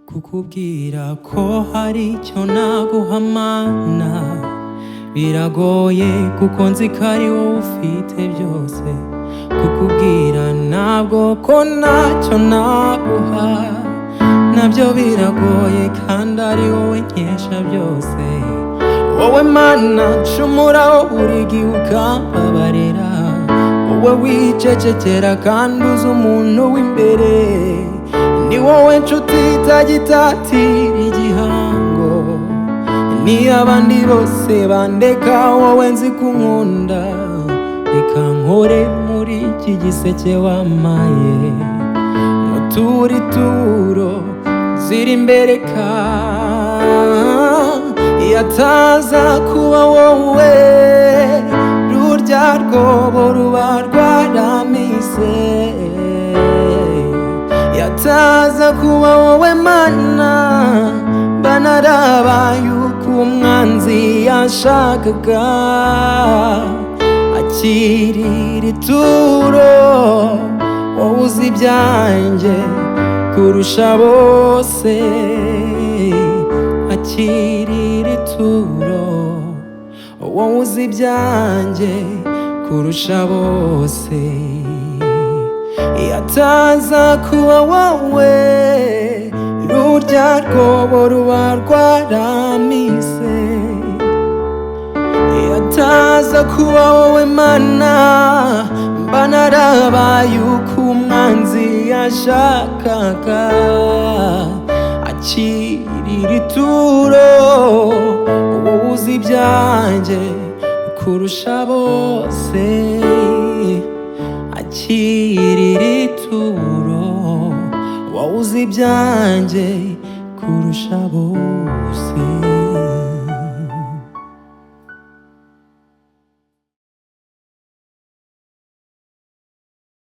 kukubwira ko hari icyo naguhamana biragoye kuko nzi ko ari wowe ufite byose. Kukubwira ntabwo ko ntacyo naguha nabyo biragoye kandi ari wowe nkesha byose. Wowe Mana ncumuraho buri gihe ukambabarira, wowe wicecekera kandi uzi umuntu w'imbere. Ni wowe nshuti itagitatira igihango, niyo abandi bose bandeka wowe nzi kunkunda. Reka nkore muri iki giseke wampaye, muture ituro ziri imbere ka yataza kuba wowe rurya rwobo ruba rwaramise. Yataza kuba wowe Mana mba narabaye uko umwanzi yashakaga. Akirira ituro wowe uzi ibyanjye kurusha bose. Akirira ituro wowe uzi ibyanjye kurusha bose. Yataza kuba wowe rurya rwobo ruba rwaramise. Yataza kuba wowe Mana mba narabaye uko umwanzi yashakaga. Akirira ituro wowe uzi ibyanjye kurusha bose. Akirira ituro wowe uzi ibyanjye kurusha bose.